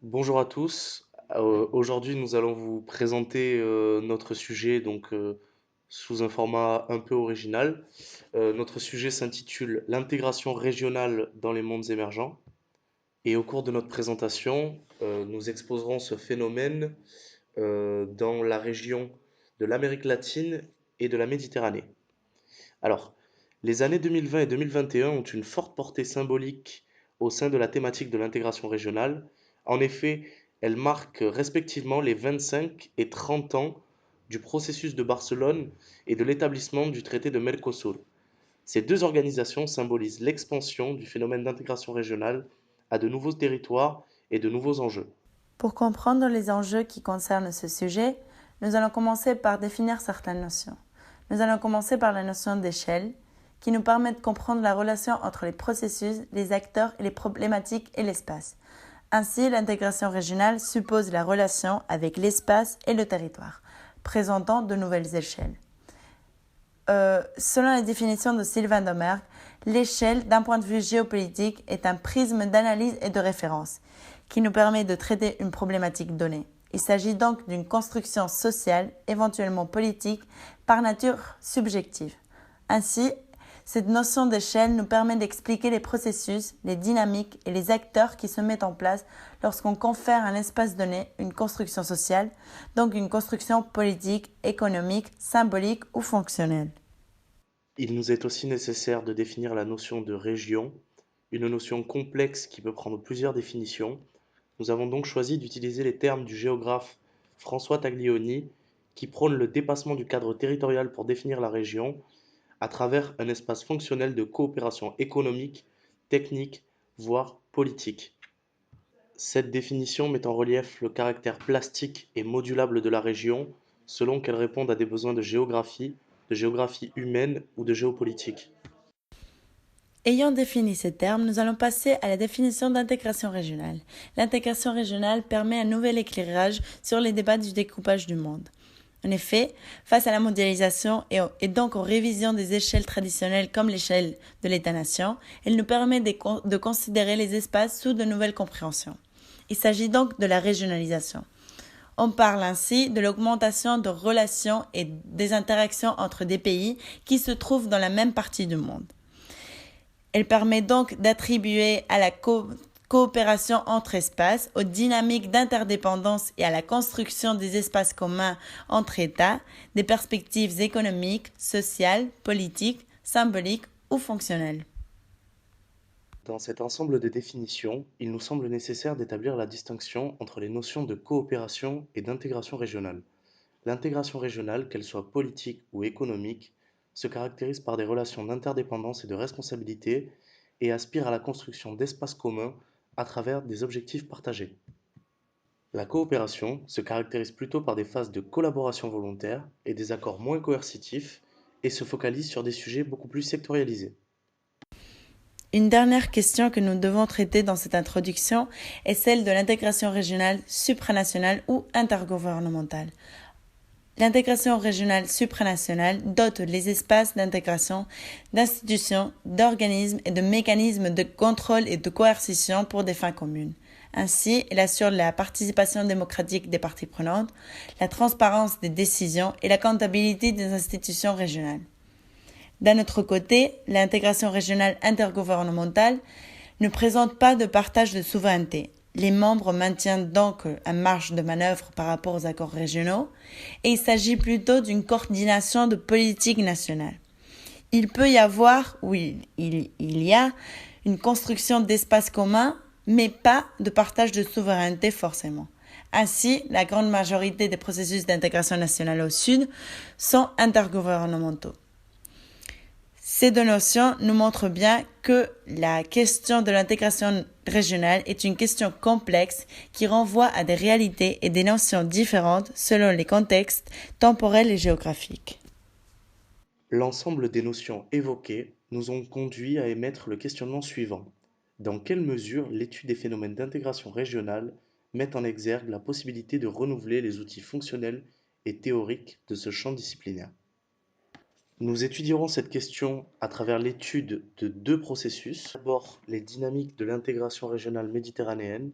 Bonjour à tous. Aujourd'hui, nous allons vous présenter notre sujet sous un format un peu original. Notre sujet s'intitule L'intégration régionale dans les mondes émergents. Et au cours de notre présentation, nous exposerons ce phénomène dans la région de l'Amérique latine et de la Méditerranée. Alors, les années 2020 et 2021 ont une forte portée symbolique au sein de la thématique de l'intégration régionale. En effet, elles marquent respectivement les 25 et 30 ans du processus de Barcelone et de l'établissement du traité de Mercosur. Ces deux organisations symbolisent l'expansion du phénomène d'intégration régionale à de nouveaux territoires et de nouveaux enjeux. Pour comprendre les enjeux qui concernent ce sujet, nous allons commencer par définir certaines notions. Nous allons commencer par la notion d'échelle, qui nous permet de comprendre la relation entre les processus, les acteurs et les problématiques et l'espace. Ainsi, l'intégration régionale suppose la relation avec l'espace et le territoire, présentant de nouvelles échelles. Selon la définition de Sylvain Domergue, l'échelle, d'un point de vue géopolitique, est un prisme d'analyse et de référence qui nous permet de traiter une problématique donnée. Il s'agit donc d'une construction sociale, éventuellement politique, par nature subjective. Ainsi, cette notion d'échelle nous permet d'expliquer les processus, les dynamiques et les acteurs qui se mettent en place lorsqu'on confère à un espace donné une construction sociale, donc une construction politique, économique, symbolique ou fonctionnelle. Il nous est aussi nécessaire de définir la notion de région, une notion complexe qui peut prendre plusieurs définitions. Nous avons donc choisi d'utiliser les termes du géographe François Taglioni, qui prône le dépassement du cadre territorial pour définir la région à travers un espace fonctionnel de coopération économique, technique, voire politique. Cette définition met en relief le caractère plastique et modulable de la région selon qu'elle réponde à des besoins de géographie humaine ou de géopolitique. Ayant défini ces termes, nous allons passer à la définition d'intégration régionale. L'intégration régionale permet un nouvel éclairage sur les débats du découpage du monde. En effet, face à la mondialisation et donc aux révisions des échelles traditionnelles comme l'échelle de l'État-nation, elle nous permet de considérer les espaces sous de nouvelles compréhensions. Il s'agit donc de la régionalisation. On parle ainsi de l'augmentation de relations et des interactions entre des pays qui se trouvent dans la même partie du monde. Elle permet donc d'attribuer à la coopération entre espaces, aux dynamiques d'interdépendance et à la construction des espaces communs entre États, des perspectives économiques, sociales, politiques, symboliques ou fonctionnelles. Dans cet ensemble de définitions, il nous semble nécessaire d'établir la distinction entre les notions de coopération et d'intégration régionale. L'intégration régionale, qu'elle soit politique ou économique, se caractérise par des relations d'interdépendance et de responsabilité et aspire à la construction d'espaces communs à travers des objectifs partagés. La coopération se caractérise plutôt par des phases de collaboration volontaire et des accords moins coercitifs et se focalise sur des sujets beaucoup plus sectorialisés. Une dernière question que nous devons traiter dans cette introduction est celle de l'intégration régionale supranationale ou intergouvernementale. L'intégration régionale supranationale dote les espaces d'intégration d'institutions, d'organismes et de mécanismes de contrôle et de coercition pour des fins communes. Ainsi, elle assure la participation démocratique des parties prenantes, la transparence des décisions et la comptabilité des institutions régionales. D'un autre côté, l'intégration régionale intergouvernementale ne présente pas de partage de souveraineté. Les membres maintiennent donc une marge de manœuvre par rapport aux accords régionaux et il s'agit plutôt d'une coordination de politique nationale. Il peut y avoir, oui, il y a une construction d'espaces communs, mais pas de partage de souveraineté forcément. Ainsi, la grande majorité des processus d'intégration nationale au Sud sont intergouvernementaux. Ces deux notions nous montrent bien que la question de l'intégration régionale est une question complexe qui renvoie à des réalités et des notions différentes selon les contextes temporels et géographiques. L'ensemble des notions évoquées nous ont conduit à émettre le questionnement suivant. Dans quelle mesure l'étude des phénomènes d'intégration régionale met en exergue la possibilité de renouveler les outils fonctionnels et théoriques de ce champ disciplinaire? Nous étudierons cette question à travers l'étude de deux processus. D'abord, les dynamiques de l'intégration régionale méditerranéenne,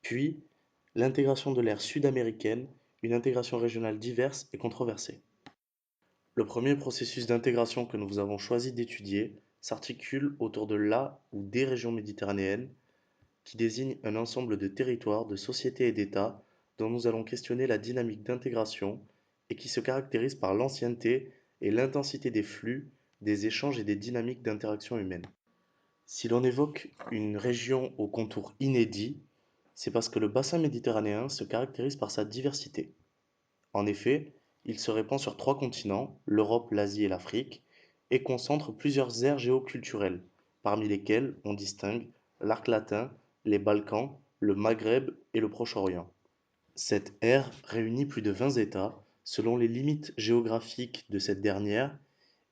puis L'intégration de l'ère sud-américaine, une intégration régionale diverse et controversée. Le premier processus d'intégration que nous avons choisi d'étudier s'articule autour de la ou des régions méditerranéennes, qui désigne un ensemble de territoires, de sociétés et d'États dont nous allons questionner la dynamique d'intégration et qui se caractérise par l'ancienneté et l'intensité des flux, des échanges et des dynamiques d'interaction humaine. Si l'on évoque une région au contour inédit, c'est parce que le bassin méditerranéen se caractérise par sa diversité. En effet, il se répand sur trois continents, l'Europe, l'Asie et l'Afrique, et concentre plusieurs aires géoculturelles, parmi lesquelles on distingue l'arc latin, les Balkans, le Maghreb et le Proche-Orient. Cette ère réunit plus de 20 États, selon les limites géographiques de cette dernière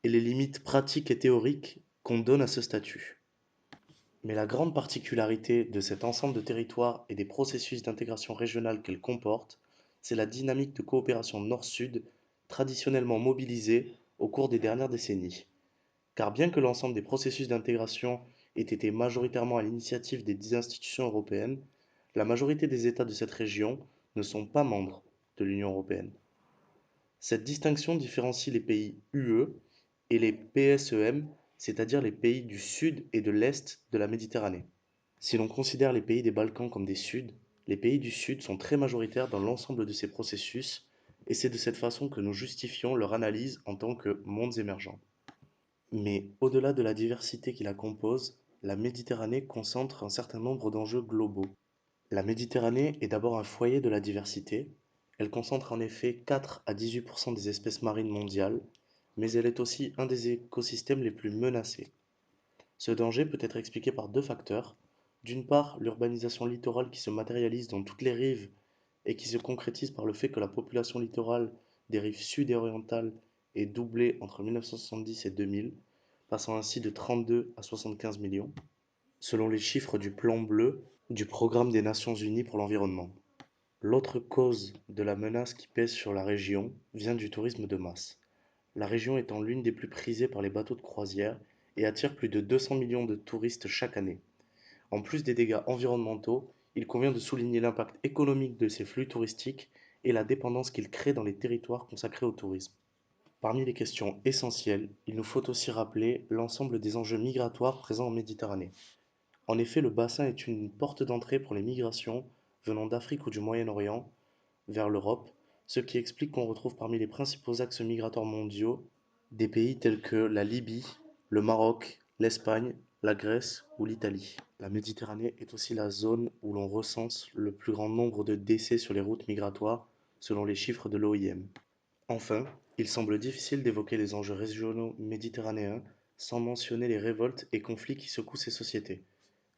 et les limites pratiques et théoriques qu'on donne à ce statut. Mais la grande particularité de cet ensemble de territoires et des processus d'intégration régionale qu'elle comporte, c'est la dynamique de coopération nord-sud traditionnellement mobilisée au cours des dernières décennies. Car bien que l'ensemble des processus d'intégration ait été majoritairement à l'initiative des institutions européennes, la majorité des États de cette région ne sont pas membres de l'Union européenne. Cette distinction différencie les pays UE et les PSEM, c'est-à-dire les pays du sud et de l'est de la Méditerranée. Si l'on considère les pays des Balkans comme des Suds, les pays du Sud sont très majoritaires dans l'ensemble de ces processus, et c'est de cette façon que nous justifions leur analyse en tant que mondes émergents. Mais au-delà de la diversité qui la compose, la Méditerranée concentre un certain nombre d'enjeux globaux. La Méditerranée est d'abord un foyer de la diversité. Elle concentre en effet 4 à 18% des espèces marines mondiales, mais elle est aussi un des écosystèmes les plus menacés. Ce danger peut être expliqué par deux facteurs. D'une part, l'urbanisation littorale qui se matérialise dans toutes les rives et qui se concrétise par le fait que la population littorale des rives sud et orientales est doublée entre 1970 et 2000, passant ainsi de 32 à 75 millions, selon les chiffres du Plan bleu du Programme des Nations Unies pour l'environnement. L'autre cause de la menace qui pèse sur la région vient du tourisme de masse. La région étant l'une des plus prisées par les bateaux de croisière et attire plus de 200 millions de touristes chaque année. En plus des dégâts environnementaux, il convient de souligner l'impact économique de ces flux touristiques et la dépendance qu'ils créent dans les territoires consacrés au tourisme. Parmi les questions essentielles, il nous faut aussi rappeler l'ensemble des enjeux migratoires présents en Méditerranée. En effet, le bassin est une porte d'entrée pour les migrations venant d'Afrique ou du Moyen-Orient vers l'Europe, ce qui explique qu'on retrouve parmi les principaux axes migratoires mondiaux des pays tels que la Libye, le Maroc, l'Espagne, la Grèce ou l'Italie. La Méditerranée est aussi la zone où l'on recense le plus grand nombre de décès sur les routes migratoires, selon les chiffres de l'OIM. Enfin, il semble difficile d'évoquer les enjeux régionaux méditerranéens sans mentionner les révoltes et conflits qui secouent ces sociétés.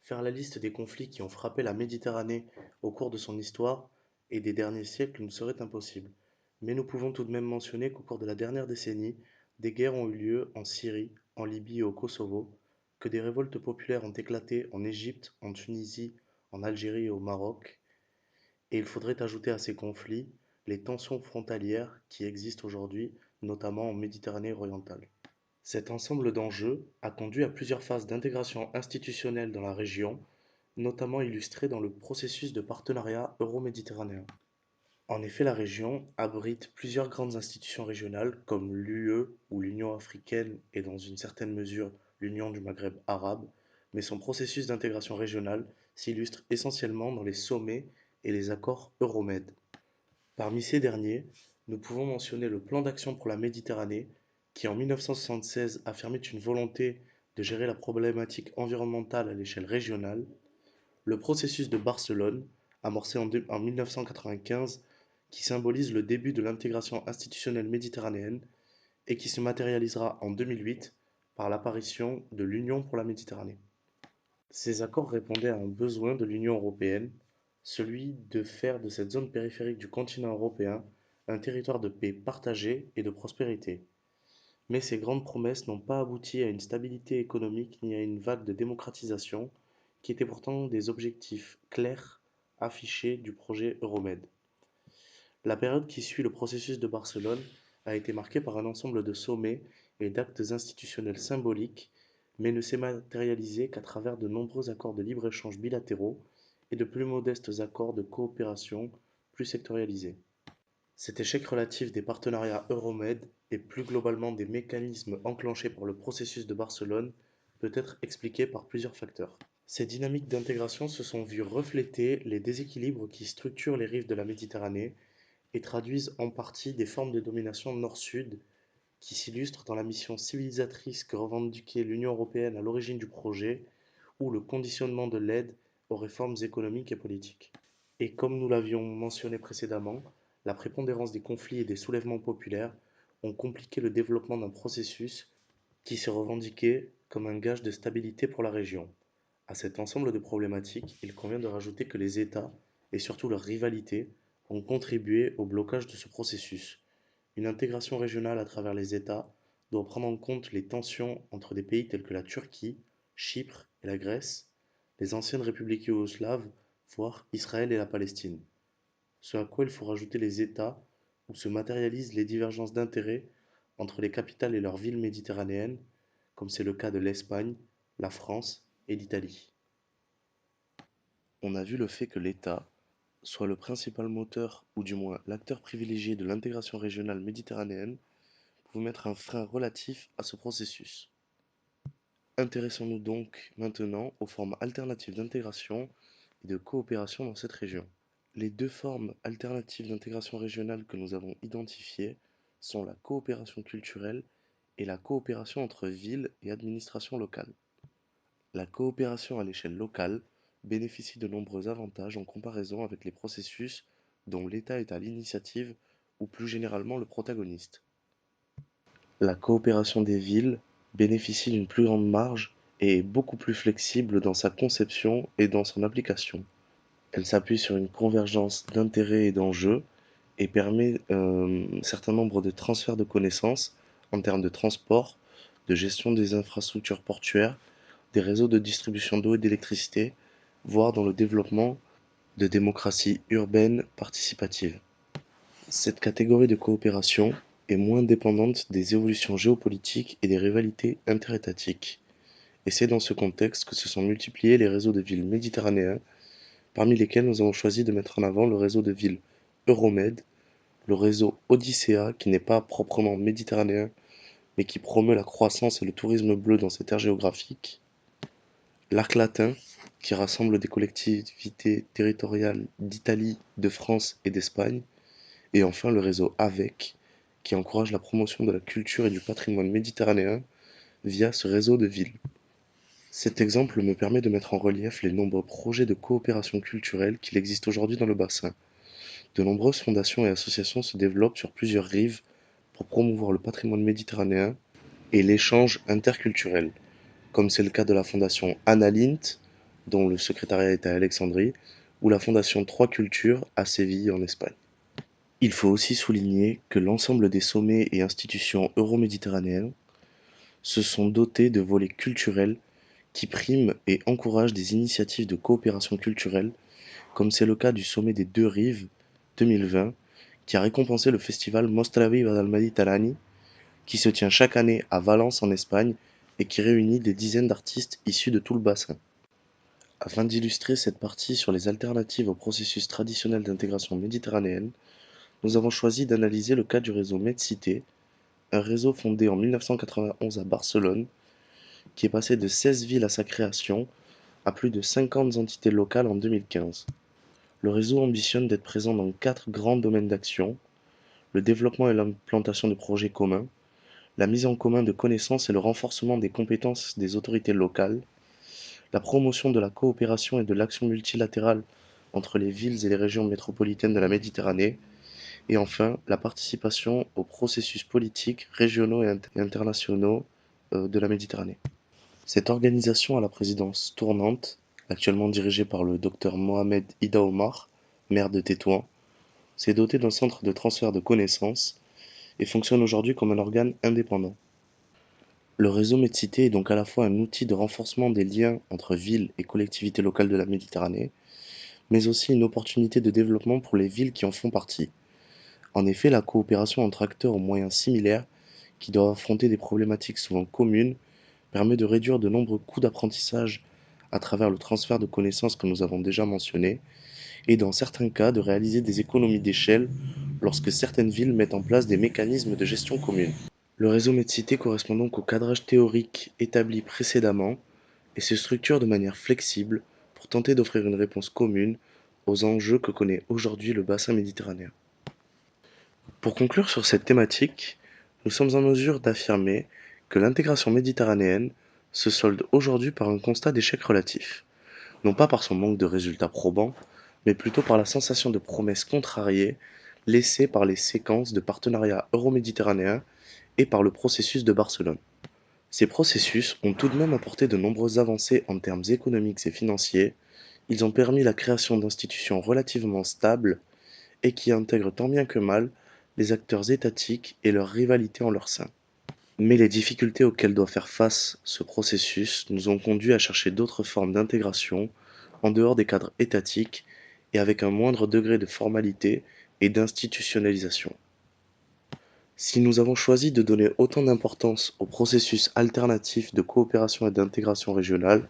Faire la liste des conflits qui ont frappé la Méditerranée au cours de son histoire et des derniers siècles nous serait impossible. Mais nous pouvons tout de même mentionner qu'au cours de la dernière décennie, des guerres ont eu lieu en Syrie, en Libye et au Kosovo, que des révoltes populaires ont éclaté en Égypte, en Tunisie, en Algérie et au Maroc, et il faudrait ajouter à ces conflits les tensions frontalières qui existent aujourd'hui, notamment en Méditerranée orientale. Cet ensemble d'enjeux a conduit à plusieurs phases d'intégration institutionnelle dans la région, notamment illustrées dans le processus de partenariat euro-méditerranéen. En effet, la région abrite plusieurs grandes institutions régionales comme l'UE ou l'Union africaine et dans une certaine mesure l'Union du Maghreb arabe, mais son processus d'intégration régionale s'illustre essentiellement dans les sommets et les accords Euromed. Parmi ces derniers, nous pouvons mentionner le Plan d'action pour la Méditerranée, qui en 1976 affirmait une volonté de gérer la problématique environnementale à l'échelle régionale, le processus de Barcelone, amorcé en 1995, qui symbolise le début de l'intégration institutionnelle méditerranéenne et qui se matérialisera en 2008 par l'apparition de l'Union pour la Méditerranée. Ces accords répondaient à un besoin de l'Union européenne, celui de faire de cette zone périphérique du continent européen un territoire de paix partagée et de prospérité. Mais ces grandes promesses n'ont pas abouti à une stabilité économique ni à une vague de démocratisation, qui étaient pourtant des objectifs clairs affichés du projet Euromed. La période qui suit le processus de Barcelone a été marquée par un ensemble de sommets et d'actes institutionnels symboliques, mais ne s'est matérialisée qu'à travers de nombreux accords de libre-échange bilatéraux et de plus modestes accords de coopération plus sectorialisés. Cet échec relatif des partenariats Euromed et plus globalement des mécanismes enclenchés par le processus de Barcelone peut être expliqué par plusieurs facteurs. Ces dynamiques d'intégration se sont vues refléter les déséquilibres qui structurent les rives de la Méditerranée et traduisent en partie des formes de domination nord-sud qui s'illustrent dans la mission civilisatrice que revendiquait l'Union européenne à l'origine du projet ou le conditionnement de l'aide aux réformes économiques et politiques. Et comme nous l'avions mentionné précédemment, la prépondérance des conflits et des soulèvements populaires ont compliqué le développement d'un processus qui se revendiquait comme un gage de stabilité pour la région. À cet ensemble de problématiques, il convient de rajouter que les États, et surtout leurs rivalités, ont contribué au blocage de ce processus. Une intégration régionale à travers les États doit prendre en compte les tensions entre des pays tels que la Turquie, Chypre et la Grèce, les anciennes républiques yougoslaves, voire Israël et la Palestine. Ce à quoi il faut rajouter les États où se matérialisent les divergences d'intérêts entre les capitales et leurs villes méditerranéennes, comme c'est le cas de l'Espagne, la France et l'Italie. On a vu le fait que l'État soit le principal moteur, ou du moins l'acteur privilégié de l'intégration régionale méditerranéenne, pouvait mettre un frein relatif à ce processus. Intéressons-nous donc maintenant aux formes alternatives d'intégration et de coopération dans cette région. Les deux formes alternatives d'intégration régionale que nous avons identifiées sont la coopération culturelle et la coopération entre villes et administrations locales. La coopération à l'échelle locale bénéficie de nombreux avantages en comparaison avec les processus dont l'État est à l'initiative ou plus généralement le protagoniste. La coopération des villes bénéficie d'une plus grande marge et est beaucoup plus flexible dans sa conception et dans son application. Elle s'appuie sur une convergence d'intérêts et d'enjeux et permet un certain nombre de transferts de connaissances en termes de transport, de gestion des infrastructures portuaires, des réseaux de distribution d'eau et d'électricité, voire dans le développement de démocraties urbaines participatives. Cette catégorie de coopération est moins dépendante des évolutions géopolitiques et des rivalités interétatiques, et c'est dans ce contexte que se sont multipliés les réseaux de villes méditerranéens, parmi lesquels nous avons choisi de mettre en avant le réseau de villes Euromed, le réseau Odyssea qui n'est pas proprement méditerranéen, mais qui promeut la croissance et le tourisme bleu dans cette aire géographique, l'Arc latin, qui rassemble des collectivités territoriales d'Italie, de France et d'Espagne, et enfin le réseau AVEC, qui encourage la promotion de la culture et du patrimoine méditerranéen via ce réseau de villes. Cet exemple me permet de mettre en relief les nombreux projets de coopération culturelle qu'il existe aujourd'hui dans le bassin. De nombreuses fondations et associations se développent sur plusieurs rives pour promouvoir le patrimoine méditerranéen et l'échange interculturel, comme c'est le cas de la fondation Anna Lint, dont le secrétariat est à Alexandrie, ou la fondation Trois Cultures à Séville en Espagne. Il faut aussi souligner que l'ensemble des sommets et institutions euroméditerranéens se sont dotés de volets culturels qui priment et encouragent des initiatives de coopération culturelle, comme c'est le cas du sommet des Deux Rives 2020, qui a récompensé le festival Mostra Viva del Mediterrani, qui se tient chaque année à Valence en Espagne et qui réunit des dizaines d'artistes issus de tout le bassin. Afin d'illustrer cette partie sur les alternatives au processus traditionnel d'intégration méditerranéenne, nous avons choisi d'analyser le cas du réseau MedCité, un réseau fondé en 1991 à Barcelone, qui est passé de 16 villes à sa création à plus de 50 entités locales en 2015. Le réseau ambitionne d'être présent dans 4 grands domaines d'action: le développement et l'implantation de projets communs, la mise en commun de connaissances et le renforcement des compétences des autorités locales, la promotion de la coopération et de l'action multilatérale entre les villes et les régions métropolitaines de la Méditerranée, et enfin la participation aux processus politiques régionaux et internationaux de la Méditerranée. Cette organisation à la présidence tournante, actuellement dirigée par le Dr Mohamed Ida Omar, maire de Tétouan, s'est dotée d'un centre de transfert de connaissances et fonctionne aujourd'hui comme un organe indépendant. Le réseau MedCité est donc à la fois un outil de renforcement des liens entre villes et collectivités locales de la Méditerranée, mais aussi une opportunité de développement pour les villes qui en font partie. En effet, la coopération entre acteurs aux moyens similaires, qui doivent affronter des problématiques souvent communes, permet de réduire de nombreux coûts d'apprentissage à travers le transfert de connaissances que nous avons déjà mentionné, et dans certains cas de réaliser des économies d'échelle lorsque certaines villes mettent en place des mécanismes de gestion commune. Le réseau Medcité correspond donc au cadrage théorique établi précédemment et se structure de manière flexible pour tenter d'offrir une réponse commune aux enjeux que connaît aujourd'hui le bassin méditerranéen. Pour conclure sur cette thématique, nous sommes en mesure d'affirmer que l'intégration méditerranéenne se solde aujourd'hui par un constat d'échec relatif, non pas par son manque de résultats probants, mais plutôt par la sensation de promesses contrariées laissée par les séquences de partenariats euro-méditerranéens et par le processus de Barcelone. Ces processus ont tout de même apporté de nombreuses avancées en termes économiques et financiers. Ils ont permis la création d'institutions relativement stables et qui intègrent tant bien que mal les acteurs étatiques et leurs rivalités en leur sein. Mais les difficultés auxquelles doit faire face ce processus nous ont conduits à chercher d'autres formes d'intégration en dehors des cadres étatiques et avec un moindre degré de formalité et d'institutionnalisation. Si nous avons choisi de donner autant d'importance aux processus alternatifs de coopération et d'intégration régionale,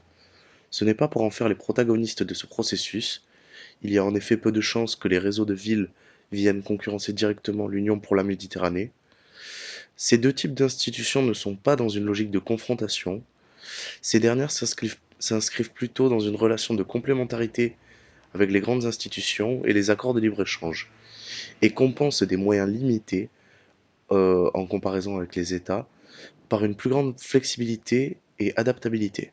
ce n'est pas pour en faire les protagonistes de ce processus. Il y a en effet peu de chances que les réseaux de villes viennent concurrencer directement l'Union pour la Méditerranée. Ces deux types d'institutions ne sont pas dans une logique de confrontation. Ces dernières s'inscrivent plutôt dans une relation de complémentarité avec les grandes institutions et les accords de libre-échange, et compensent des moyens limités en comparaison avec les États, par une plus grande flexibilité et adaptabilité.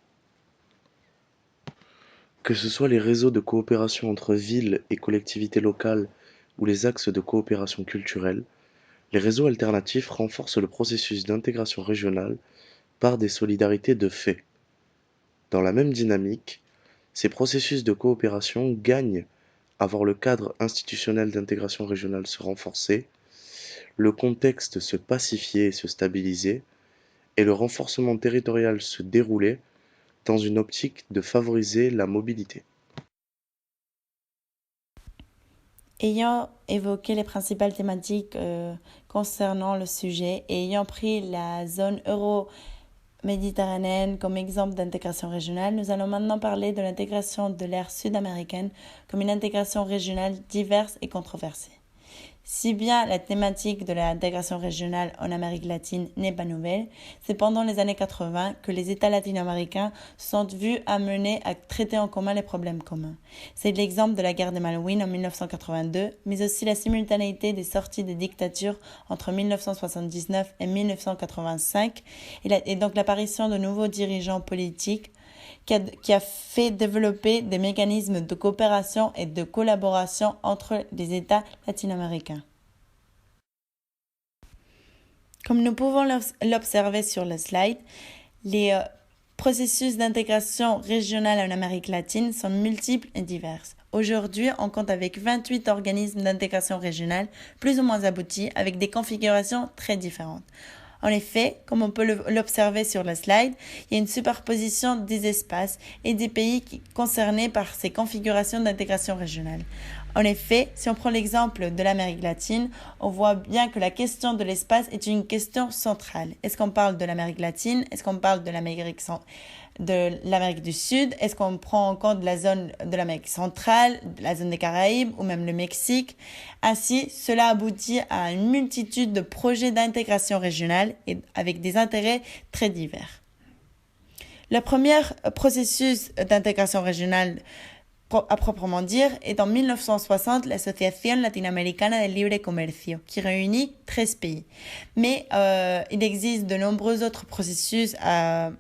Que ce soit les réseaux de coopération entre villes et collectivités locales ou les axes de coopération culturelle, les réseaux alternatifs renforcent le processus d'intégration régionale par des solidarités de fait. Dans la même dynamique, ces processus de coopération gagnent à voir le cadre institutionnel d'intégration régionale se renforcer, le contexte se pacifier et se stabiliser, et le renforcement territorial se dérouler dans une optique de favoriser la mobilité. Ayant évoqué les principales thématiques concernant le sujet et ayant pris la zone euro-méditerranéenne comme exemple d'intégration régionale, nous allons maintenant parler de l'intégration de l'ère sud-américaine comme une intégration régionale diverse et controversée. Si bien la thématique de l'intégration régionale en Amérique latine n'est pas nouvelle, c'est pendant les années 80 que les États latino-américains se sont vus amenés à traiter en commun les problèmes communs. C'est l'exemple de la guerre des Malouines en 1982, mais aussi la simultanéité des sorties des dictatures entre 1979 et 1985, et donc l'apparition de nouveaux dirigeants politiques qui a fait développer des mécanismes de coopération et de collaboration entre les États latino-américains. Comme nous pouvons l'observer sur le slide, les processus d'intégration régionale en Amérique latine sont multiples et divers. Aujourd'hui, on compte avec 28 organismes d'intégration régionale plus ou moins aboutis avec des configurations très différentes. En effet, comme on peut l'observer sur le slide, il y a une superposition des espaces et des pays concernés par ces configurations d'intégration régionale. En effet, si on prend l'exemple de l'Amérique latine, on voit bien que la question de l'espace est une question centrale. Est-ce qu'on parle de l'Amérique latine? Est-ce qu'on parle de l'Amérique du Sud? Est-ce qu'on prend en compte la zone de l'Amérique centrale, la zone des Caraïbes ou même le Mexique? Ainsi, cela aboutit à une multitude de projets d'intégration régionale et avec des intérêts très divers. Le premier processus d'intégration régionale à proprement dire est en 1960 l'Associación Latinoamericana de Libre Comercio, qui réunit 13 pays. Mais il existe de nombreux autres processus en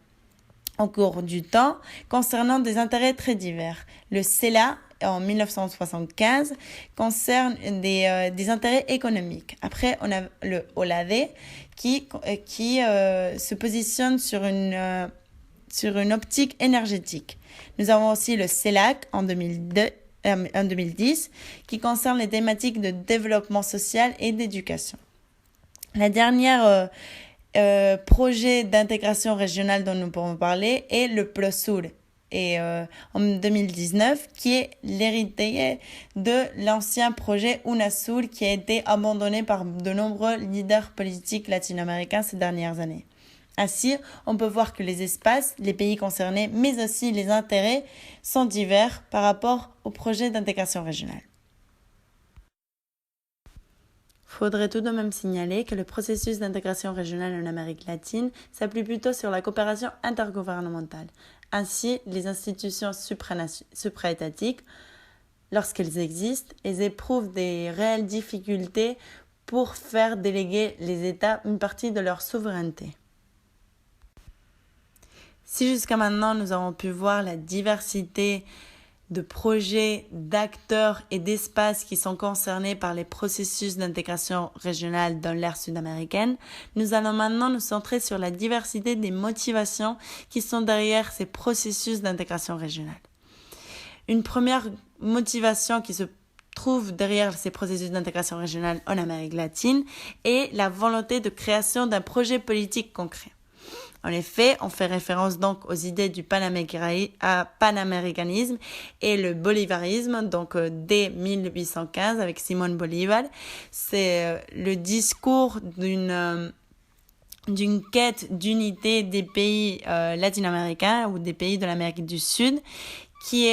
cours du temps concernant des intérêts très divers. Le CELA, en 1975, concerne des intérêts économiques. Après, on a le OLADE qui se positionne sur une optique énergétique. Nous avons aussi le CELAC en 2010 qui concerne les thématiques de développement social et d'éducation. La dernière projet d'intégration régionale dont nous pourrons parler est le PLOSUR et en 2019 qui est l'héritier de l'ancien projet UNASUR qui a été abandonné par de nombreux leaders politiques latino-américains ces dernières années. Ainsi, on peut voir que les espaces, les pays concernés, mais aussi les intérêts sont divers par rapport au projet d'intégration régionale. Faudrait tout de même signaler que le processus d'intégration régionale en Amérique latine s'appuie plutôt sur la coopération intergouvernementale. Ainsi, les institutions supraétatiques, lorsqu'elles existent, elles éprouvent des réelles difficultés pour faire déléguer les États une partie de leur souveraineté. Si jusqu'à maintenant nous avons pu voir la diversité de projets, d'acteurs et d'espaces qui sont concernés par les processus d'intégration régionale dans l'ère sud-américaine, nous allons maintenant nous centrer sur la diversité des motivations qui sont derrière ces processus d'intégration régionale. Une première motivation qui se trouve derrière ces processus d'intégration régionale en Amérique latine est la volonté de création d'un projet politique concret. En effet, on fait référence donc aux idées du panaméricanisme et le bolivarisme, donc dès 1815 avec Simón Bolívar. C'est le discours d'une quête d'unité des pays latino-américains ou des pays de l'Amérique du Sud qui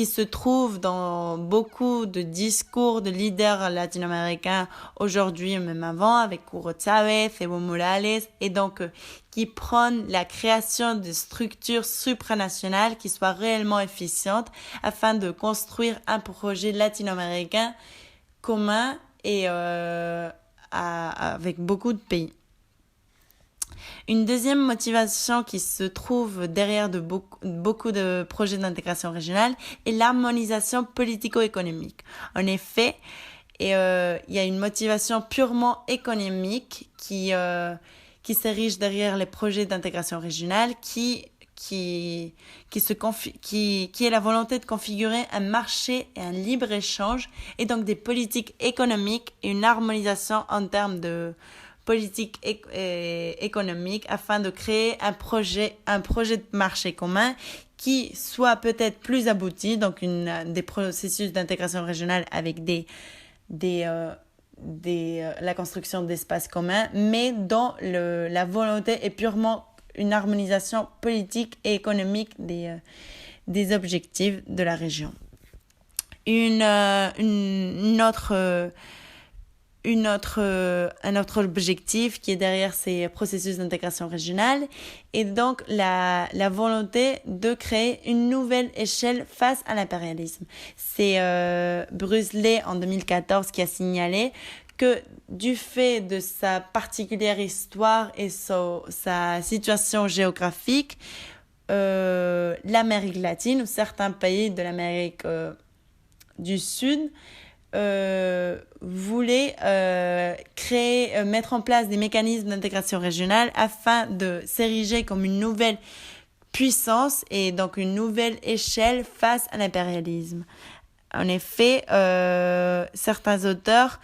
se trouve dans beaucoup de discours de leaders latino-américains aujourd'hui, même avant, avec Hugo Chávez, Evo Morales, et donc qui prônent la création de structures supranationales qui soient réellement efficientes afin de construire un projet latino-américain commun et avec beaucoup de pays. Une deuxième motivation qui se trouve derrière beaucoup de projets d'intégration régionale est l'harmonisation politico-économique. En effet, il y a une motivation purement économique qui s'érige derrière les projets d'intégration régionale qui est la volonté de configurer un marché et un libre-échange et donc des politiques économiques et une harmonisation en termes de politique économique afin de créer un projet de marché commun qui soit peut-être plus abouti, donc des processus d'intégration régionale avec la construction d'espaces communs, mais dont la volonté est purement une harmonisation politique et économique des objectifs de la région. Un autre objectif qui est derrière ces processus d'intégration régionale est donc la volonté de créer une nouvelle échelle face à l'impérialisme. C'est Bruce Lee en 2014 qui a signalé que du fait de sa particulière histoire et sa situation géographique, l'Amérique latine ou certains pays de l'Amérique du Sud voulait mettre en place des mécanismes d'intégration régionale afin de s'ériger comme une nouvelle puissance et donc une nouvelle échelle face à l'impérialisme. En effet, certains auteurs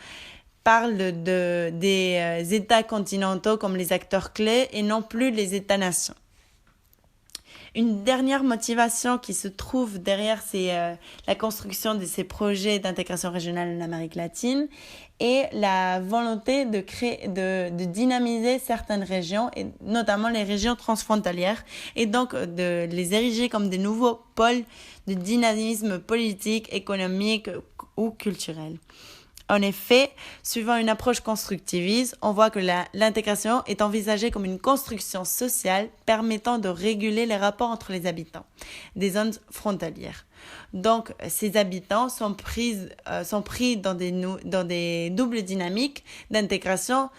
parlent des États continentaux comme les acteurs clés et non plus les États-nations. Une dernière motivation qui se trouve derrière la construction de ces projets d'intégration régionale en Amérique latine est la volonté de dynamiser certaines régions, et notamment les régions transfrontalières, et donc de les ériger comme des nouveaux pôles de dynamisme politique, économique ou culturel. En effet, suivant une approche constructiviste, on voit que l'intégration est envisagée comme une construction sociale permettant de réguler les rapports entre les habitants des zones frontalières. Donc, ces habitants sont pris dans des doubles dynamiques d'intégration,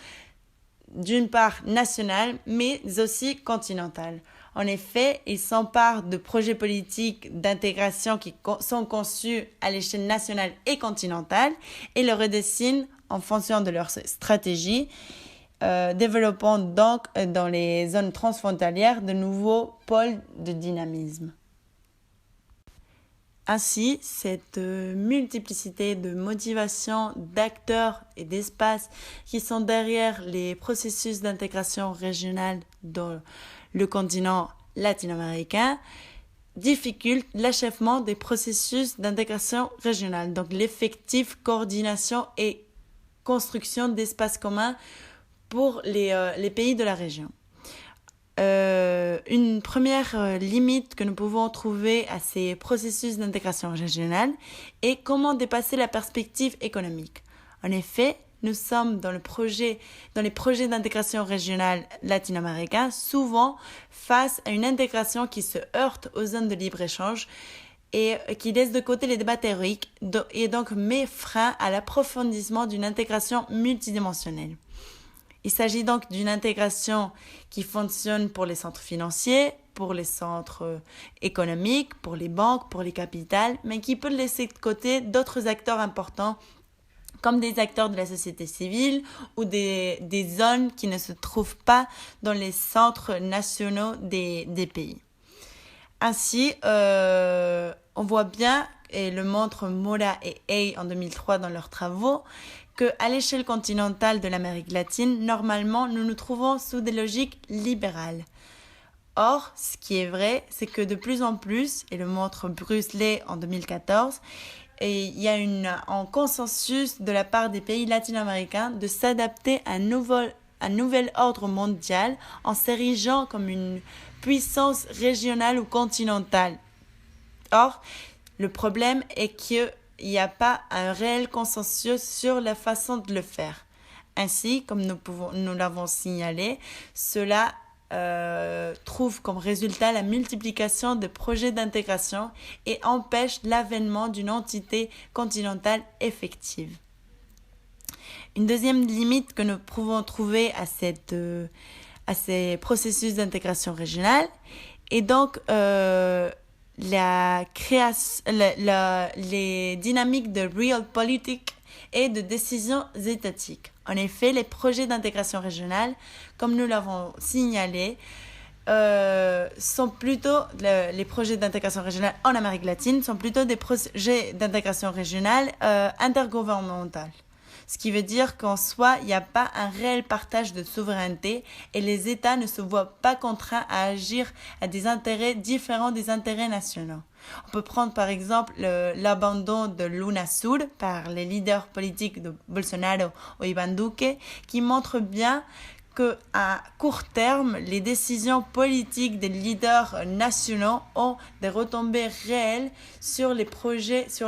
d'une part nationale, mais aussi continentale. En effet, ils s'emparent de projets politiques d'intégration qui sont conçus à l'échelle nationale et continentale et le redessinent en fonction de leur stratégie, développant donc dans les zones transfrontalières de nouveaux pôles de dynamisme. Ainsi, cette multiplicité de motivations, d'acteurs et d'espaces qui sont derrière les processus d'intégration régionale dans le continent latino-américain difficulte l'achèvement des processus d'intégration régionale, donc l'effective coordination et construction d'espaces communs pour les pays de la région. une première limite que nous pouvons trouver à ces processus d'intégration régionale est comment dépasser la perspective économique. En effet, nous sommes dans les projets d'intégration régionale latino-américains souvent face à une intégration qui se heurte aux zones de libre-échange et qui laisse de côté les débats théoriques et donc met frein à l'approfondissement d'une intégration multidimensionnelle. Il s'agit donc d'une intégration qui fonctionne pour les centres financiers, pour les centres économiques, pour les banques, pour les capitales, mais qui peut laisser de côté d'autres acteurs importants comme des acteurs de la société civile ou des zones qui ne se trouvent pas dans les centres nationaux des pays. Ainsi, on voit bien, et le montrent Mora et Hay en 2003 dans leurs travaux, qu'à l'échelle continentale de l'Amérique latine, normalement, nous nous trouvons sous des logiques libérales. Or, ce qui est vrai, c'est que de plus en plus, et le montre Bruce Ley en 2014, et il y a un consensus de la part des pays latino-américains de s'adapter à un nouvel ordre mondial en s'érigeant comme une puissance régionale ou continentale. Or, le problème est qu'il n'y a pas un réel consensus sur la façon de le faire. Ainsi, comme nous l'avons signalé, cela trouve comme résultat la multiplication de projets d'intégration et empêche l'avènement d'une entité continentale effective. Une deuxième limite que nous pouvons trouver à ces processus d'intégration régionale est donc les dynamiques de realpolitik et de décisions étatiques. En effet, les projets d'intégration régionale, comme nous l'avons signalé, sont plutôt, les projets d'intégration régionale en Amérique latine sont plutôt des projets d'intégration régionale intergouvernementale. Ce qui veut dire qu'en soi, il n'y a pas un réel partage de souveraineté et les États ne se voient pas contraints à agir à des intérêts différents des intérêts nationaux. On peut prendre par exemple l'abandon de l'UNASUR par les leaders politiques de Bolsonaro ou Iván Duque, qui montre bien qu'à court terme, les décisions politiques des leaders nationaux ont des retombées réelles sur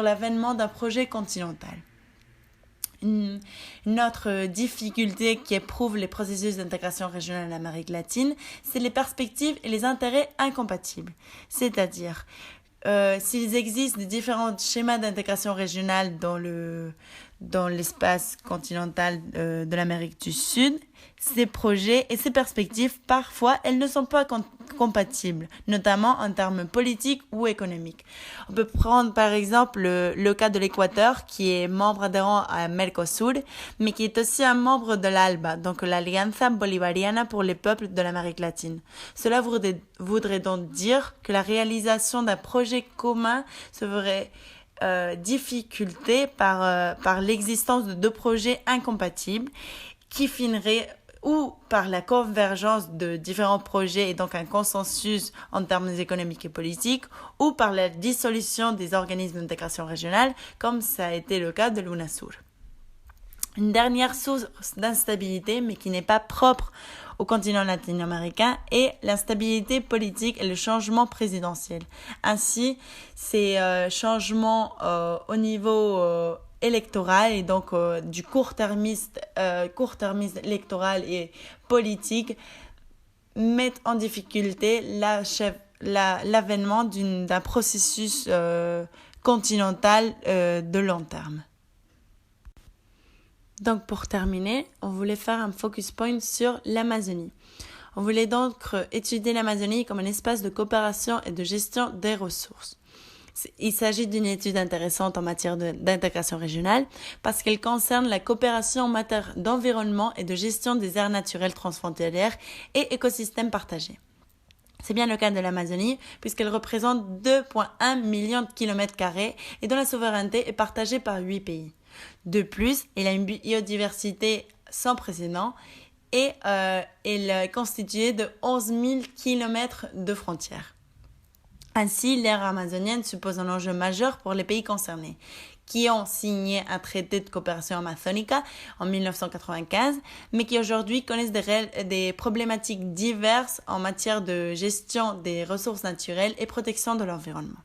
l'avènement d'un projet continental. Une autre difficulté qui éprouve les processus d'intégration régionale en Amérique latine, c'est les perspectives et les intérêts incompatibles. C'est-à-dire, s'il existe des différents schémas d'intégration régionale dans l'espace continental de l'Amérique du Sud, ces projets et ces perspectives, parfois, elles ne sont pas compatibles, notamment en termes politiques ou économiques. On peut prendre par exemple le cas de l'Équateur, qui est membre adhérent à Mercosur, mais qui est aussi un membre de l'ALBA, donc l'Alianza Bolivariana pour les peuples de l'Amérique latine. Cela voudrait donc dire que la réalisation d'un projet commun se ferait difficulté par l'existence de deux projets incompatibles qui finiraient ou par la convergence de différents projets et donc un consensus en termes économiques et politiques, ou par la dissolution des organismes d'intégration régionale, comme ça a été le cas de l'UNASUR. Une dernière source d'instabilité, mais qui n'est pas propre au continent latino-américain, est l'instabilité politique et le changement présidentiel. Ainsi, ces changements au niveau électoral et donc du court-termisme électoral et politique mettent en difficulté l'avènement d'un processus continental de long terme. Donc pour terminer, on voulait faire un focus point sur l'Amazonie. On voulait donc étudier l'Amazonie comme un espace de coopération et de gestion des ressources. Il s'agit d'une étude intéressante en matière d'intégration régionale parce qu'elle concerne la coopération en matière d'environnement et de gestion des aires naturelles transfrontalières et écosystèmes partagés. C'est bien le cas de l'Amazonie puisqu'elle représente 2,1 millions de kilomètres carrés et dont la souveraineté est partagée par 8 pays. De plus, elle a une biodiversité sans précédent et elle est constituée de 11 000 kilomètres de frontières. Ainsi, l'aire amazonienne suppose un enjeu majeur pour les pays concernés, qui ont signé un traité de coopération amazónica en 1995, mais qui aujourd'hui connaissent des problématiques diverses en matière de gestion des ressources naturelles et protection de l'environnement.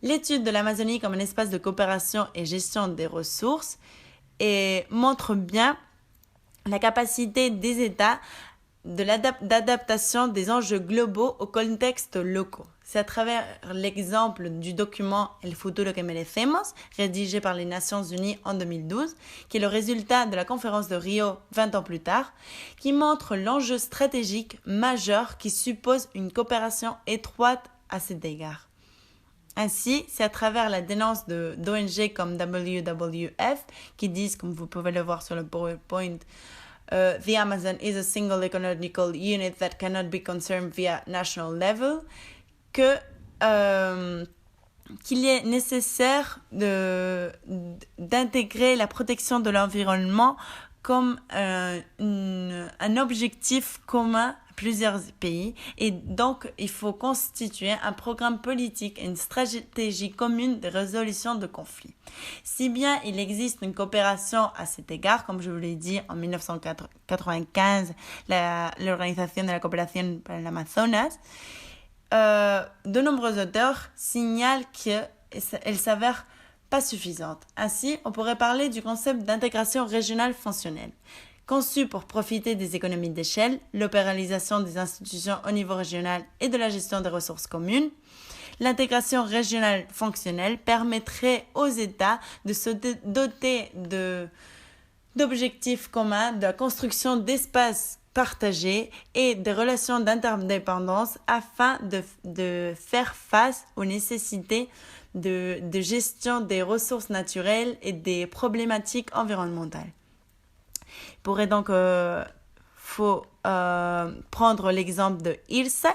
L'étude de l'Amazonie comme un espace de coopération et gestion des ressources montre bien la capacité des États d'adaptation des enjeux globaux aux contextes locaux. C'est à travers l'exemple du document El futuro que merecemos, rédigé par les Nations Unies en 2012, qui est le résultat de la conférence de Rio 20 ans plus tard, qui montre l'enjeu stratégique majeur qui suppose une coopération étroite à cet égard. Ainsi, c'est à travers la dénonce d'ONG comme WWF qui disent, comme vous pouvez le voir sur le PowerPoint, the Amazon is a single economical unit that cannot be concerned via national level, qu'il est nécessaire d'intégrer la protection de l'environnement comme un objectif commun à plusieurs pays, et donc il faut constituer un programme politique et une stratégie commune de résolution de conflits. Si bien il existe une coopération à cet égard, comme je vous l'ai dit en 1995, l'Organisation de la coopération pour l'Amazonas, de nombreux auteurs signalent qu'elle s'avère pas suffisante. Ainsi, on pourrait parler du concept d'intégration régionale fonctionnelle. Conçu pour profiter des économies d'échelle, l'opéralisation des institutions au niveau régional et de la gestion des ressources communes, l'intégration régionale fonctionnelle permettrait aux États de se doter d'objectifs communs, de la construction d'espaces partagés et des relations d'interdépendance afin de faire face aux nécessités de gestion des ressources naturelles et des problématiques environnementales. Il pourrait donc prendre l'exemple de IRSA,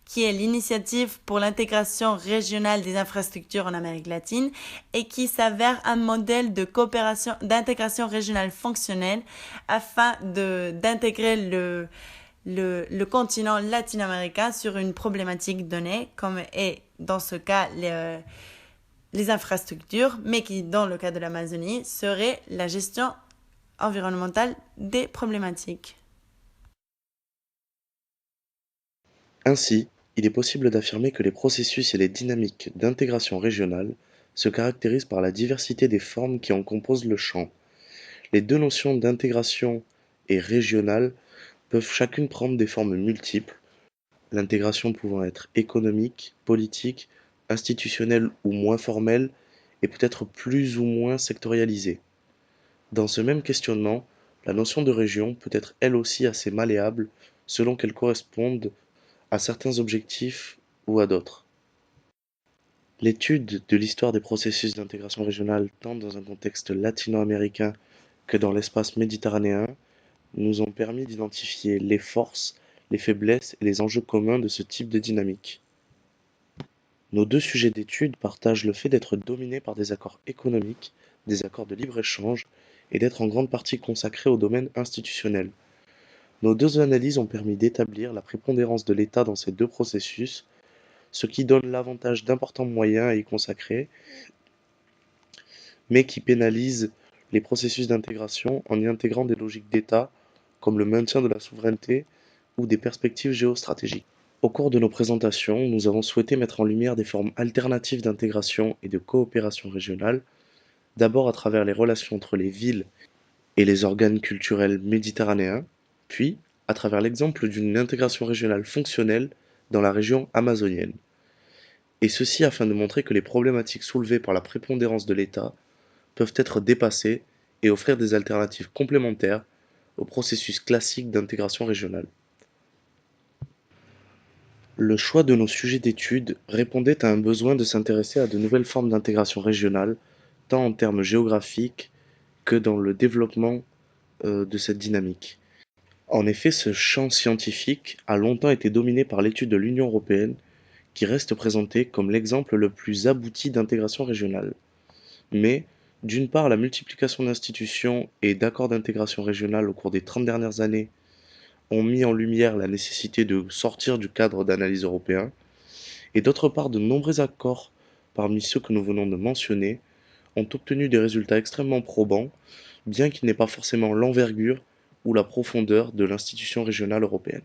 qui est l'initiative pour l'intégration régionale des infrastructures en Amérique latine et qui s'avère un modèle de coopération, d'intégration régionale fonctionnelle afin d'intégrer le continent latino-américain sur une problématique donnée, comme est dans ce cas les infrastructures, mais qui, dans le cas de l'Amazonie, serait la gestion environnementale des problématiques. Ainsi, il est possible d'affirmer que les processus et les dynamiques d'intégration régionale se caractérisent par la diversité des formes qui en composent le champ. Les deux notions d'intégration et régionale peuvent chacune prendre des formes multiples, l'intégration pouvant être économique, politique, institutionnelle ou moins formelle, et peut-être plus ou moins sectorialisée. Dans ce même questionnement, la notion de région peut être elle aussi assez malléable selon qu'elle corresponde à certains objectifs ou à d'autres. L'étude de l'histoire des processus d'intégration régionale tant dans un contexte latino-américain que dans l'espace méditerranéen nous ont permis d'identifier les forces, les faiblesses et les enjeux communs de ce type de dynamique. Nos deux sujets d'étude partagent le fait d'être dominés par des accords économiques, des accords de libre-échange et d'être en grande partie consacrés au domaine institutionnel. Nos deux analyses ont permis d'établir la prépondérance de l'État dans ces deux processus, ce qui donne l'avantage d'importants moyens à y consacrer, mais qui pénalise les processus d'intégration en y intégrant des logiques d'État, comme le maintien de la souveraineté ou des perspectives géostratégiques. Au cours de nos présentations, nous avons souhaité mettre en lumière des formes alternatives d'intégration et de coopération régionale, d'abord à travers les relations entre les villes et les organes culturels méditerranéens, puis à travers l'exemple d'une intégration régionale fonctionnelle dans la région amazonienne. Et ceci afin de montrer que les problématiques soulevées par la prépondérance de l'État peuvent être dépassées et offrir des alternatives complémentaires au processus classique d'intégration régionale. Le choix de nos sujets d'étude répondait à un besoin de s'intéresser à de nouvelles formes d'intégration régionale, tant en termes géographiques que dans le développement de cette dynamique. En effet, ce champ scientifique a longtemps été dominé par l'étude de l'Union européenne, qui reste présentée comme l'exemple le plus abouti d'intégration régionale. Mais, d'une part, la multiplication d'institutions et d'accords d'intégration régionale au cours des 30 dernières années ont mis en lumière la nécessité de sortir du cadre d'analyse européen, et d'autre part, de nombreux accords, parmi ceux que nous venons de mentionner, ont obtenu des résultats extrêmement probants, bien qu'ils n'aient pas forcément l'envergure ou la profondeur de l'institution régionale européenne.